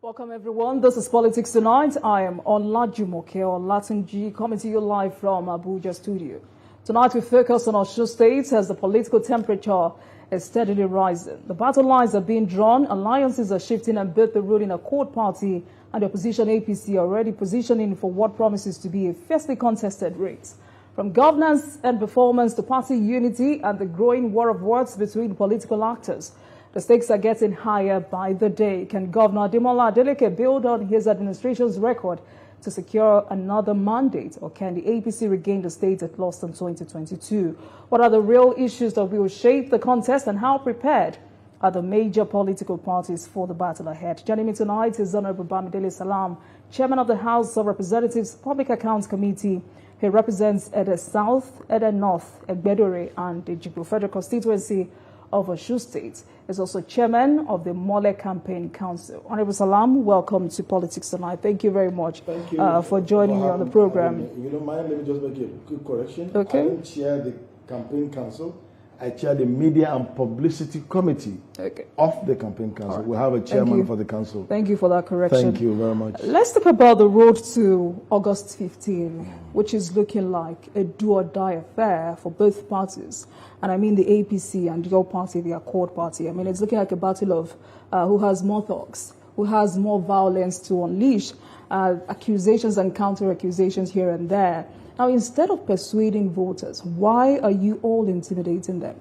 Welcome everyone. This is Politics Tonight. I am Olajumoke Olatunji coming to you live from Abuja studio. Tonight we focus on Osun State as the political temperature is steadily rising. The battle lines are being drawn, alliances are shifting, and both the ruling Accord Party and the opposition APC are already positioning for what promises to be a fiercely contested race. From governance and performance to party unity and the growing war of words between political actors, the stakes are getting higher by the day. Can Governor Ademola Adeleke build on his administration's record to secure another mandate, or can the APC regain the state it lost in 2022? What are the real issues that will shape the contest, and how prepared are the major political parties for the battle ahead? Joining me tonight is Honorable Bamidele Salam, Chairman of the House of Representatives Public Accounts Committee. He represents Ede South, Ede North, Egbedore, and the Jigbo Federal Constituency of Osun State. Is also chairman of the Mole Campaign Council. Honorable Salam, welcome to Politics Tonight. Thank you very much for joining me on the program. If you don't mind, let me just make a quick correction. Okay. I don't chair the campaign council. I chair the Media and Publicity Committee of the campaign council. Right. We have a chairman for the council. Thank you for that correction. Thank you very much. Let's talk about the road to August 15, which is looking like a do-or-die affair for both parties. And I mean the APC and your party, the Accord Party. I mean, it's looking like a battle of who has more thugs, who has more violence to unleash, accusations and counter-accusations here and there. Now, instead of persuading voters, why are you all intimidating them?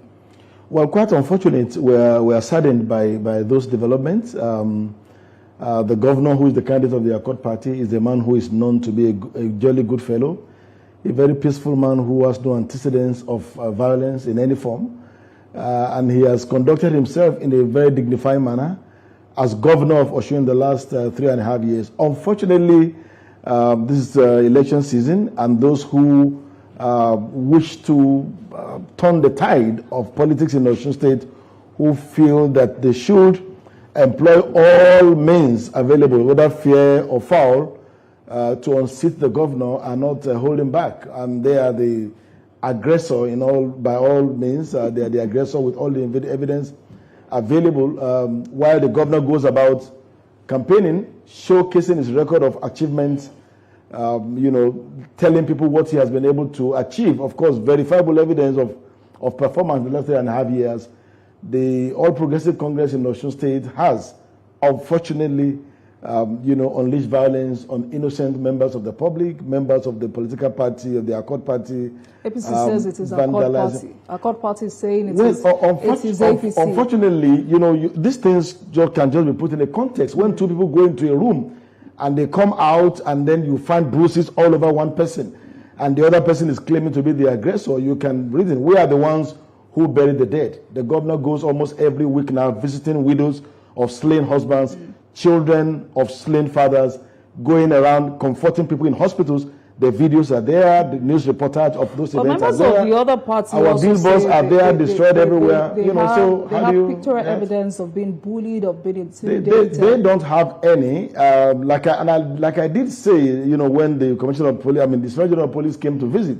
Well, quite unfortunate. We are saddened by those developments. The governor, who is the candidate of the Accord Party, is a man who is known to be a jolly good fellow, a very peaceful man who has no antecedents of violence in any form. And he has conducted himself in a very dignified manner as governor of Osun in the last 3.5 years. Unfortunately, this is election season, and those who wish to turn the tide of politics in Osun State, who feel that they should employ all means available, whether fair or foul, to unseat the governor, are not holding back. And they are the aggressor by all means. They are the aggressor with all the evidence available, while the governor goes about campaigning, showcasing his record of achievements, telling people what he has been able to achieve. Of course, verifiable evidence of performance in the last 3.5 years. The All Progressive Congress in Osun State has, unfortunately, unleashed violence on innocent members of the public, members of the political party, of the Accord Party. APC says it is Accord Party. Accord Party is saying it is APC. Unfortunately, these things can just be put in a context. When two people go into a room and they come out and then you find bruises all over one person and the other person is claiming to be the aggressor, you can reason. We are the ones who bury the dead. The governor goes almost every week now visiting widows of slain husbands, children of slain fathers, going around comforting people in hospitals. The videos are there, the news reportage of those events are there. Of the other party our billboards are there, destroyed everywhere. They have pictorial evidence of being bullied, of being intimidated. They don't have any. Like I did say, when the Commissioner of Police, the Inspector General of Police came to visit,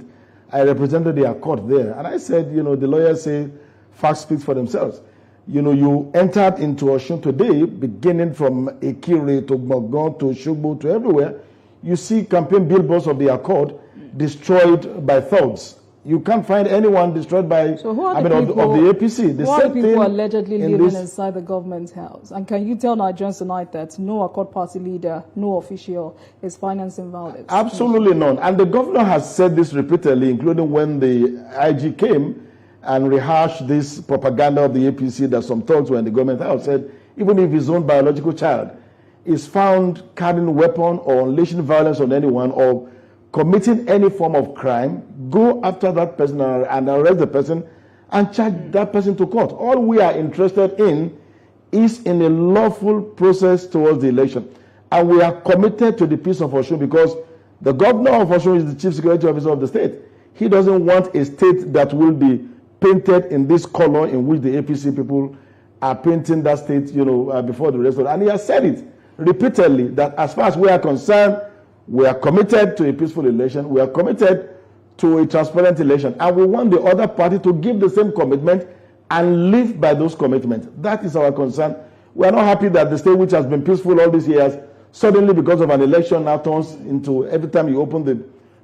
I represented the Accord there, and I said, the lawyers say facts speak for themselves. You entered into Osun today, beginning from Ekire to Gbogbon to Shogbo to everywhere. You see campaign billboards of the Accord destroyed by thugs. You can't find anyone destroyed by, so who are the people, of the APC. Who are the people allegedly living inside the government house? And can you tell Nigerians tonight that no Accord Party leader, no official is financing violence? Absolutely none. And the governor has said this repeatedly, including when the IG came and rehashed this propaganda of the APC that some thugs were in the government house, said even if his own biological child is found carrying a weapon or unleashing violence on anyone or committing any form of crime, go after that person and arrest the person and charge that person to court. All we are interested in is in a lawful process towards the election. And we are committed to the peace of Osun because the governor of Osun is the chief security officer of the state. He doesn't want a state that will be painted in this color in which the APC people are painting that state, before the rest of it. And he has said it repeatedly that as far as we are concerned, we are committed to a peaceful election. We are committed to a transparent election. And we want the other party to give the same commitment and live by those commitments. That is our concern. We are not happy that the state, which has been peaceful all these years, suddenly because of an election now turns into, every time you open the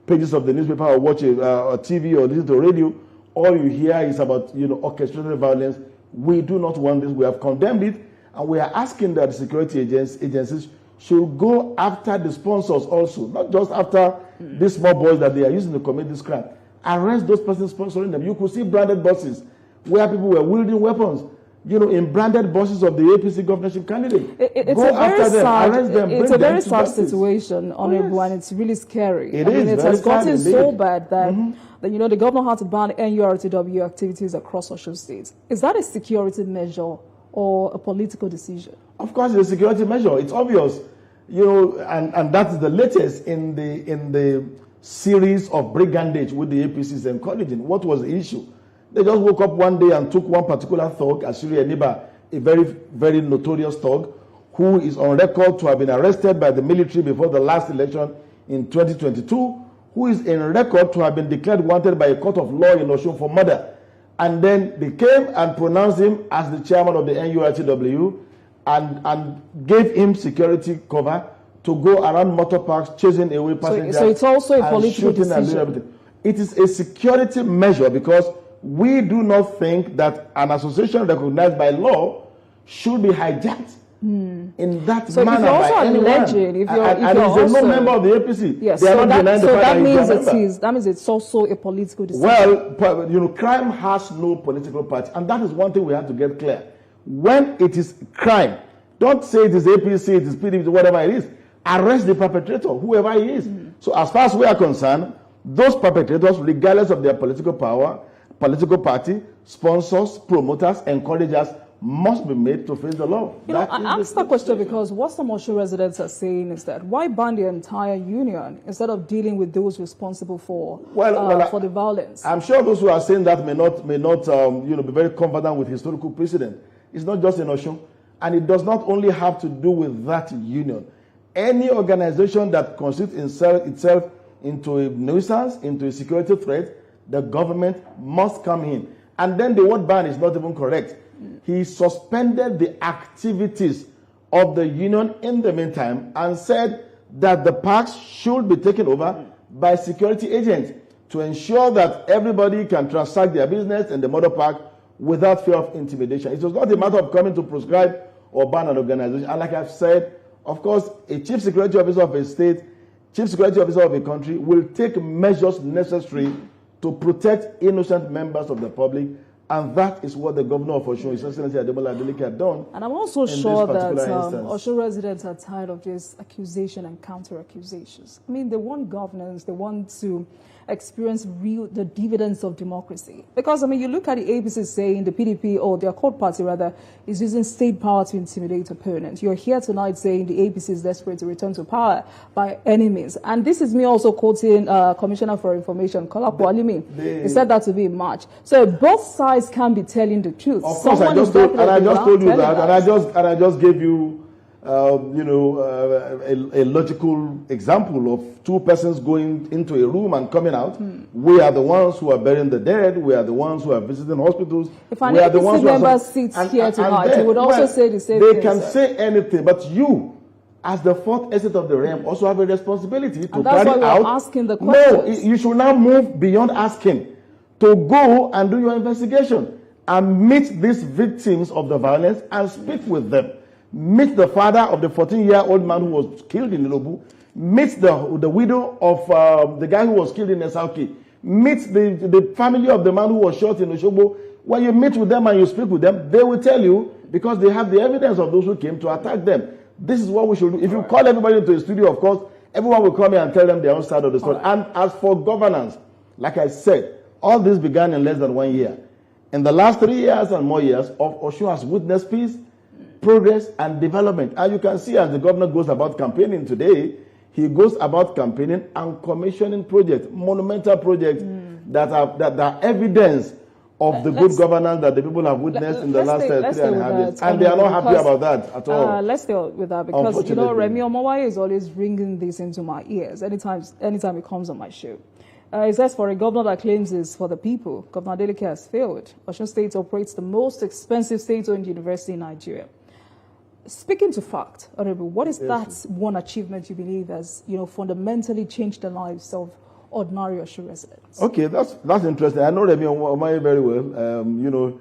pages of the newspaper or watch a TV or listen to radio, all you hear is about, orchestrated violence. We do not want this. We have condemned it, and we are asking that the security agencies should go after the sponsors also, not just after these small boys that they are using to commit this crime. Arrest those persons sponsoring them. You could see branded buses where people were wielding weapons, in branded buses of the APC governorship candidate. Go after them, arrest them, bring them to justice. It's a very sad situation, Honorable, and it's really scary. It has gotten so bad that, the governor had to ban NURTW activities across Osun State. Is that a security measure or a political decision? Of course, it's a security measure. It's obvious, and that is the latest in the series of brigandage with the APC is encouraging. What was the issue? They just woke up one day and took one particular thug, Ashiri Eniba, a very, very notorious thug, who is on record to have been arrested by the military before the last election in 2022, who is in record to have been declared wanted by a court of law in Osun for murder. And then they came and pronounced him as the chairman of the NURTW and gave him security cover to go around motor parks chasing away passengers. So it's also a political decision. It is a security measure because we do not think that an association recognized by law should be hijacked in that manner by anyone. Alleging, if you're also no member of the APC. Yes, that means it's also a political decision. Well, crime has no political party, and that is one thing we have to get clear. When it is crime, don't say it is APC, it is PDP, whatever it is. Arrest the perpetrator, whoever he is. So as far as we are concerned, those perpetrators, regardless of their political power, political party, sponsors, promoters, encouragers, must be made to face the law. I asked that question because what some Osun residents are saying is that why ban the entire union instead of dealing with those responsible for the violence? I'm sure those who are saying that may not be very confident with historical precedent. It's not just in Osun, and it does not only have to do with that union. Any organization that constitutes itself into a nuisance, into a security threat, the government must come in. And then the word ban is not even correct. He suspended the activities of the union in the meantime and said that the parks should be taken over by security agents to ensure that everybody can transact their business in the motor park without fear of intimidation. It was not a matter of coming to prescribe or ban an organization. And like I've said, of course, a chief security officer of a state, chief security officer of a country will take measures necessary to protect innocent members of the public, and that is what the governor of Osun, His Excellency Ademola Adeleke, had done. And I'm also sure that Osun residents are tired of this accusation and counter-accusations. I mean, they want governance, they want to experience the dividends of democracy. Because, I mean, you look at the APC saying the PDP, or their court party rather, is using state power to intimidate opponents. You're here tonight saying the APC is desperate to return to power by any means. And this is me also quoting Commissioner for Information, Kola Kwalimi. He said that to be in March. So both sides can be telling the truth. Of course, I just told you that, and I just gave you a logical example of two persons going into a room and coming out. We are the ones who are burying the dead. We are the ones who are visiting hospitals. If an APC member sits here tonight, he would also say the same thing. They can say anything, but you, as the fourth estate of the realm, also have a responsibility to carry out. And that's why we're asking the questions. No, you should now move beyond asking to go and do your investigation and meet these victims of the violence and speak with them. Meet the father of the 14-year-old man who was killed in Ilobu. Meet the widow of the guy who was killed in Esauki. Meet the family of the man who was shot in Oshogbo. When you meet with them and you speak with them, they will tell you, because they have the evidence of those who came to attack them. This is what we should do. If you call everybody into a studio, of course, everyone will come here and tell them their own side of the story. And as for governance, like I said, all this began in less than 1 year. In the last 3 years and more years, Osun has witnessed peace, progress, and development. And you can see as the governor goes about campaigning today, he goes about campaigning and commissioning projects, monumental projects that are evidence of the good governance that the people have witnessed in the last 3.5 years. And they are not happy about that at all. Let's stay with that because, Remy Omowaye is always ringing this into my ears anytime he comes on my show. It says, for a governor that claims it's for the people, Governor Adeleke has failed. Osun State operates the most expensive state-owned university in Nigeria. Speaking to fact, Honorable, what is that one achievement you believe has, fundamentally changed the lives of ordinary Osun residents? Okay, that's interesting. I know Remi Omaye very well.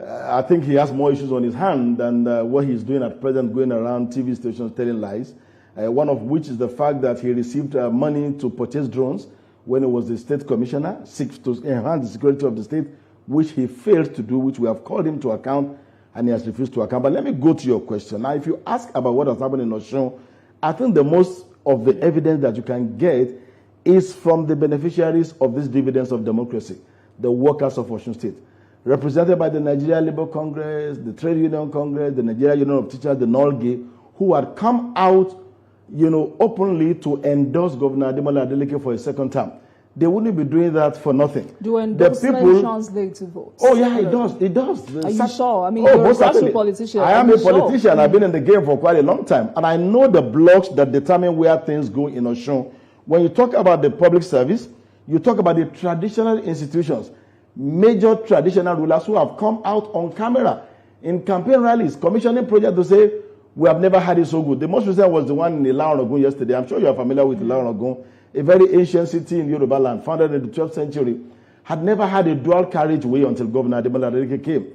I think he has more issues on his hand than what he's doing at present, going around TV stations telling lies. One of which is the fact that he received money to purchase drones when he was the state commissioner, to enhance the security of the state, which he failed to do, which we have called him to account, and he has refused to account. But let me go to your question. Now, if you ask about what has happened in Osun, I think the most of the evidence that you can get is from the beneficiaries of these dividends of democracy, the workers of Osun State, represented by the Nigeria Labour Congress, the Trade Union Congress, the Nigeria Union of Teachers, the NOLGE, who had come out, openly to endorse Governor Ademola Adeleke for a second term. They wouldn't be doing that for nothing. Do endorsement translate to votes? Oh, yeah, it does. It does. Are you sure? I mean, you're a grassroots politician. I am a politician. I've been in the game for quite a long time. And I know the blocks that determine where things go in Osun. When you talk about the public service, you talk about the traditional institutions, major traditional rulers who have come out on camera in campaign rallies, commissioning projects to say, we have never had it so good. The most recent was the one in Ilarogun yesterday. I'm sure you are familiar with Ilarogun, a very ancient city in Yoruba land, founded in the 12th century, had never had a dual carriageway until Governor Ademola Adeleke came.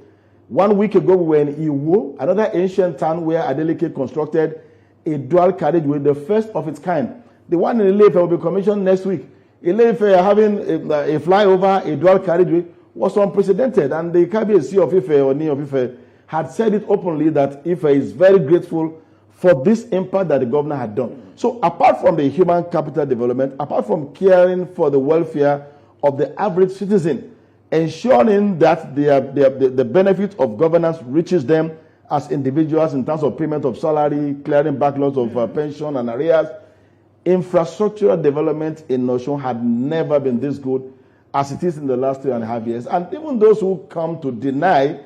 1 week ago, we were in Iwo, another ancient town where Adeleke constructed a dual carriageway, the first of its kind. The one in Ile-Ife will be commissioned next week. Ile-Ife having a flyover, a dual carriageway, was unprecedented. And the Kabiyesi of Ife, or Ni of Ife, had said it openly that Ife is very grateful for this impact that the governor had done. So apart from the human capital development, apart from caring for the welfare of the average citizen, ensuring that the benefit of governance reaches them as individuals in terms of payment of salary, clearing backlogs of pension and arrears, infrastructural development in Osun had never been this good as it is in the last 3.5 years. And even those who come to deny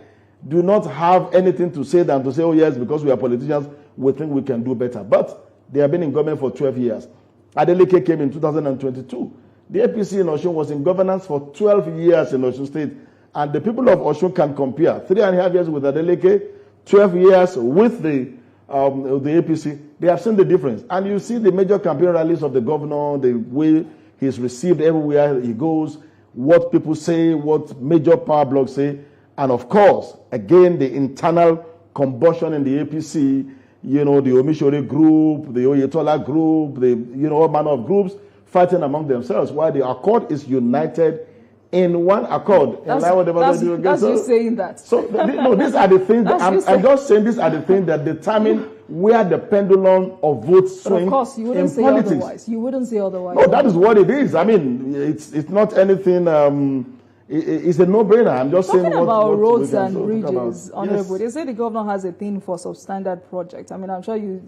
do not have anything to say than to say, oh yes, because we are politicians, we think we can do better. But they have been in government for 12 years. Adeleke came in 2022. The APC in Osun was in governance for 12 years in Osun State. And the people of Osun can compare 3.5 years with Adeleke, 12 years with the APC. They have seen the difference. And you see the major campaign rallies of the governor, the way he's received everywhere he goes, what people say, what major power blocks say. And of course, again, the internal combustion in the APC, the Omishore group, the Oyetola group, all manner of groups fighting among themselves, while the accord is united in one accord. That's you saying that. So, these are the things, I'm just saying these are the things that determine where the pendulum of votes swing. Of course, you wouldn't say politics. Otherwise. You wouldn't say otherwise. No, that is what it is. I mean, it's not anything... It's a no-brainer. I'm just saying what roads and bridges, Honorable. Yes. They say the governor has a thing for substandard projects. I mean, I'm sure you've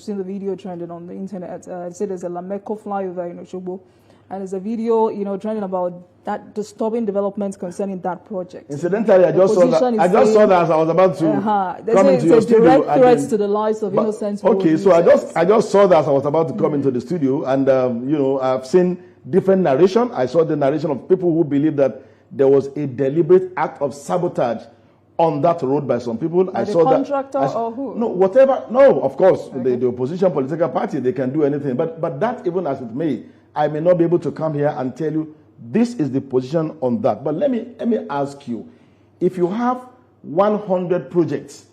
seen the video trending on the internet. I say there's a Lameko flyover in Osogbo, and there's a video, trending about that disturbing developments concerning that project. Incidentally, I just saw that as I was about to come into your studio. Direct threats to the lives of innocent people. Okay, so I just saw that as I was about to come into the studio, and I've seen different narration. I saw the narration of people who believe that there was a deliberate act of sabotage on that road by some people. By the contractor or who? No, whatever. No, of course, okay. the opposition political party, they can do anything. But that, even as it may, I may not be able to come here and tell you this is the position on that. But let me ask you, if you have 100 projects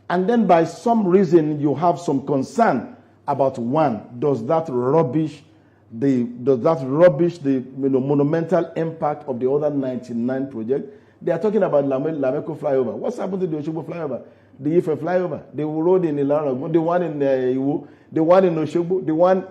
and then by some reason you have some concern about one, does that rubbish the monumental impact of the other 99 projects? They are talking about Lameko flyover. What's happened to the Osogbo flyover? The Ife flyover, the road in Ilarogun, the one in Iwo, the one in Osogbo, the one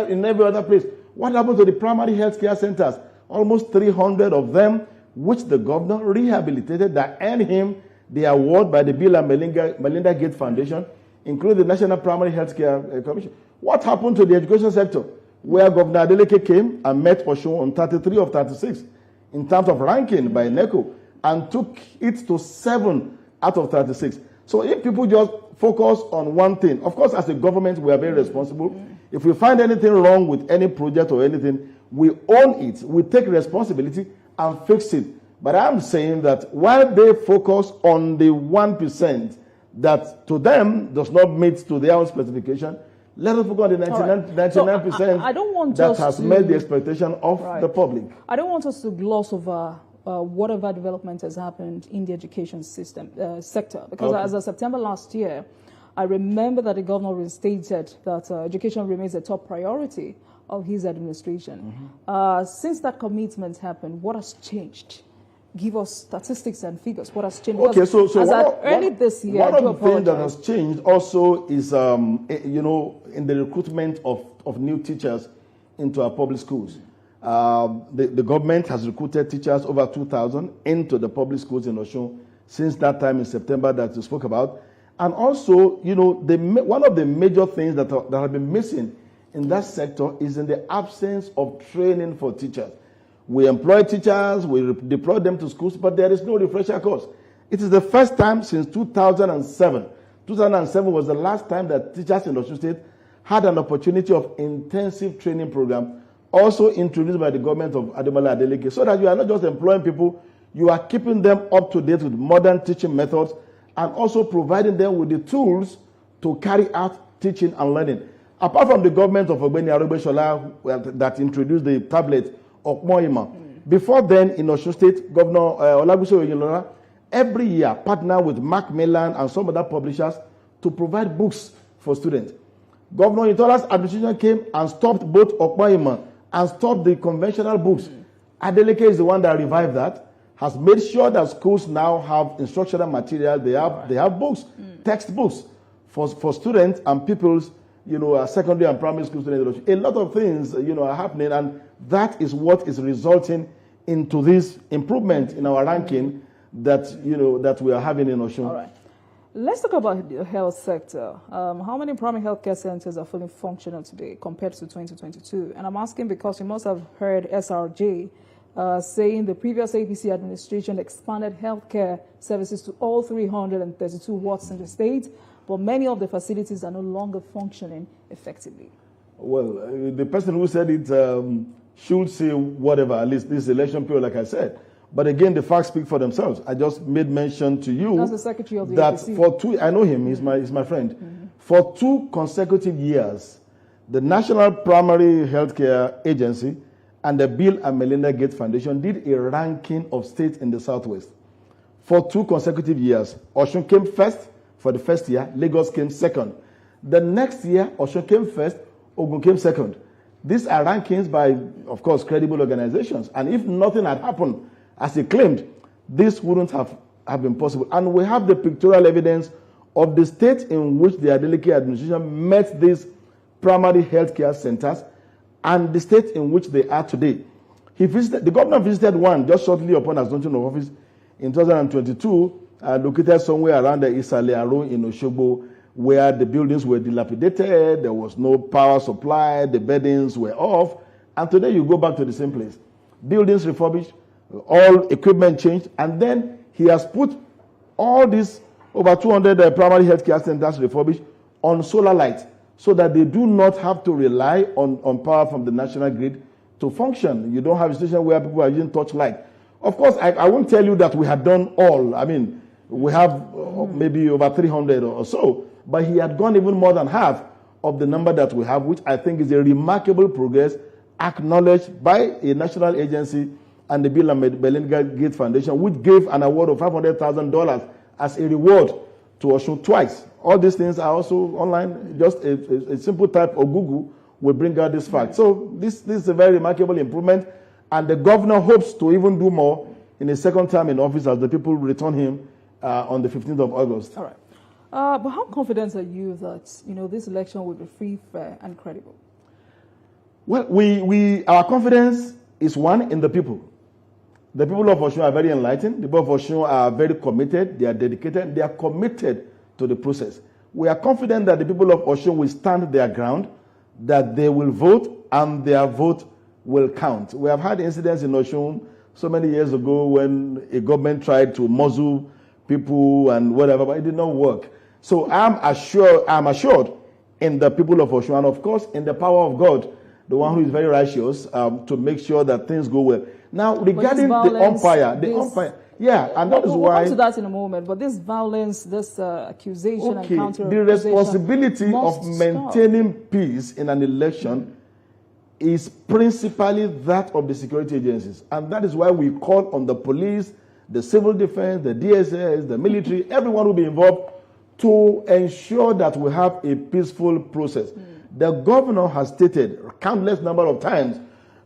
in every other place. What happened to the primary health care centers? Almost 300 of them, which the governor rehabilitated, that earned him the award by the Bill and Melinda Gates Foundation, including the National Primary Health Care Commission. What happened to the education sector, where Governor Adeleke came and met Osun on 33 of 36 in terms of ranking by NECO and took it to 7 out of 36. So if people just focus on one thing, of course, as a government, we are very responsible. If we find anything wrong with any project or anything, we own it, we take responsibility and fix it. But I'm saying that while they focus on the 1% that to them does not meet to their own specification, let us focus on the 99% I don't want that us has to, met the expectation of the public. I don't want us to gloss over whatever development has happened in the education system sector, because as of September last year, I remember that the governor restated that education remains a top priority of his administration. Since that commitment happened, what has changed? Give us statistics and figures. What has changed? Okay, so early this year, one of the things that has changed also is, in the recruitment of new teachers into our public schools. The government has recruited teachers over 2,000 into the public schools in Osun since that time in September that you spoke about. And also, one of the major things that have been missing in that sector is in the absence of training for teachers. We employ teachers, we deploy them to schools, but there is no refresher course. It is the first time since 2007. 2007 was the last time that teachers in Osun State had an opportunity of intensive training program, also introduced by the government of Ademola Adeleke, so that you are not just employing people, you are keeping them up to date with modern teaching methods and also providing them with the tools to carry out teaching and learning. Apart from the government of Ogbeni Arobeshola that introduced the tablet of Moima, before then in Osun State, Governor Olaguse Oyinlola every year partnered with Macmillan and some other publishers to provide books for students. Governor Oyinlola's administration came and stopped both Okmoima and stopped the conventional books. Adeleke is the one that revived that, has made sure that schools now have instructional material. They have books, textbooks for students and pupils, secondary and primary school students. A lot of things, are happening, and that is what is resulting into this improvement in our ranking that, that we are having in Osun. All right. Let's talk about the health sector. How many primary healthcare centers are fully functional today compared to 2022? And I'm asking because you must have heard SRJ saying the previous APC administration expanded healthcare services to all 332 wards in the state, but many of the facilities are no longer functioning effectively. Well, the person who said it should say whatever, at least this election period, like I said. But again, the facts speak for themselves. I just made mention to you That's the Secretary of the that APC. For two, I know him, he's my friend. For 2 consecutive years, the National Primary Healthcare Agency and the Bill and Melinda Gates Foundation did a ranking of states in the Southwest. For 2 consecutive years, Osun came first for the first year, Lagos came second. The next year, Osun came first, Ogun came second. These are rankings by, of course, credible organizations. And if nothing had happened, as he claimed, this wouldn't have been possible. And we have the pictorial evidence of the state in which the Adeleke administration met these primary healthcare centers and the state in which they are today. The governor visited one just shortly upon assumption of office in 2022, located somewhere around the Isale Aro in Oshogbo, where the buildings were dilapidated, there was no power supply, the beddings were off, and today you go back to the same place. Buildings refurbished, all equipment changed, and then he has put all these over 200 primary healthcare centers refurbished on solar light so that they do not have to rely on power from the national grid to function. You don't have a situation where people are using torchlight. Of course, I won't tell you that we have done all. I mean, we have maybe over 300 or so, but he had gone even more than half of the number that we have, which I think is a remarkable progress acknowledged by a national agency and the Bill and Melinda Gates Foundation, which gave an award of $500,000 as a reward to Osun twice. All these things are also online. Just a simple type of Google will bring out this fact. So this is a very remarkable improvement, and the governor hopes to even do more in his second term in office as the people return him on the 15th of August. All right. But how confident are you that this election will be free, fair, and credible? Well, our confidence is one in the people. The people of Osun are very enlightened. The people of Osun are very committed. They are dedicated. They are committed to the process. We are confident that the people of Osun will stand their ground, that they will vote, and their vote will count. We have had incidents in Osun so many years ago when a government tried to muzzle people and whatever, but it did not work. So I'm assured in the people of Osun, and of course in the power of God, the one who is very righteous, to make sure that things go well. Now, regarding the umpire, Yeah, and that is we'll why... come to that in a moment, but this violence, this accusation and counter-accusation... The responsibility of maintaining peace in an election is principally that of the security agencies. And that is why we call on the police, the civil defense, the DSS, the military, everyone will be involved to ensure that we have a peaceful process. The governor has stated countless number of times,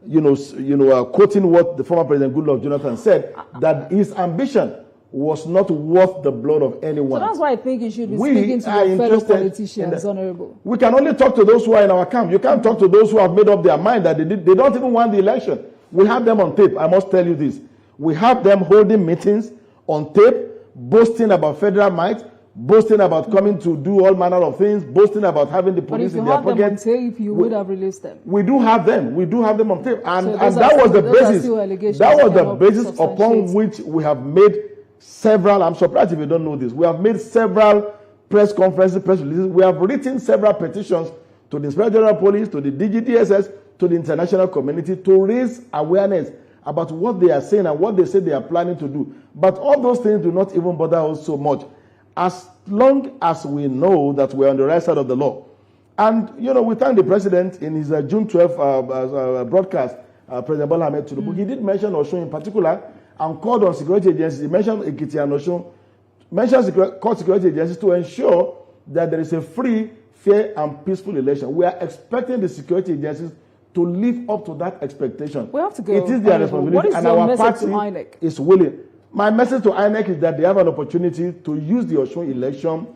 quoting what the former President Goodluck Jonathan said, that his ambition was not worth the blood of anyone. So that's why I think you should be speaking to your fellow politicians, Honorable. We can only talk to those who are in our camp. You can't talk to those who have made up their mind that they don't even want the election. We have them on tape. I must tell you this. We have them holding meetings on tape, boasting about federal might, boasting about coming to do all manner of things, boasting about having the police in their pocket. But if you had them on tape, you would have released them. We do have them. We do have them on tape. And so that was the basis. That was the basis upon which we have made several, I'm surprised if you don't know this, we have made several press conferences, press releases. We have written several petitions to the Inspector General of Police, to the DGDSS, to the international community to raise awareness about what they are saying and what they say they are planning to do. But all those things do not even bother us so much, as long as we know that we're on the right side of the law. And, we thank the President in his June 12th broadcast, President Bola Ahmed Tinubu. He did mention Osun in particular and called on security agencies. He mentioned Ekiti and Osun, called security agencies to ensure that there is a free, fair, and peaceful election. We are expecting the security agencies to live up to that expectation. We have to go. It is their responsibility, what is and your our message party to INEC? Is willing. My message to INEC is that they have an opportunity to use the Osun election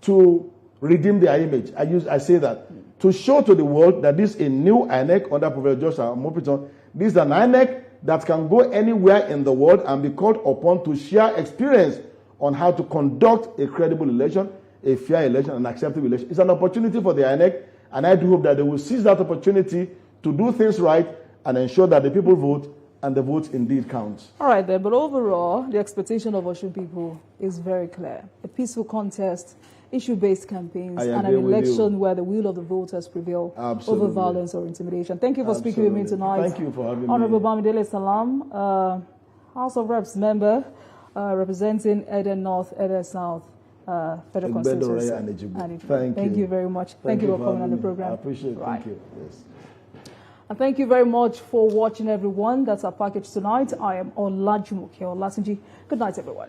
to redeem their image. I say that to show to the world that this is a new INEC under Professor Joshua Mopiton. This is an INEC that can go anywhere in the world and be called upon to share experience on how to conduct a credible election, a fair election, an acceptable election. It's an opportunity for the INEC, and I do hope that they will seize that opportunity to do things right and ensure that the people vote and the vote indeed counts. All right then, but overall, the expectation of Osun people is very clear. A peaceful contest, issue-based campaigns, and an election where the will of the voters prevail over violence or intimidation. Thank you for speaking with me tonight. Thank you for having me. Honorable Bamidele Salam, House of Reps member, representing Eden North, Eden South, Federal Constituency. Thank you very much. Thank you for coming on the program. I appreciate it. Thank you. Yes. And thank you very much for watching, everyone. That's our package tonight. I am Olajumoke Olatunji. Good night, everyone.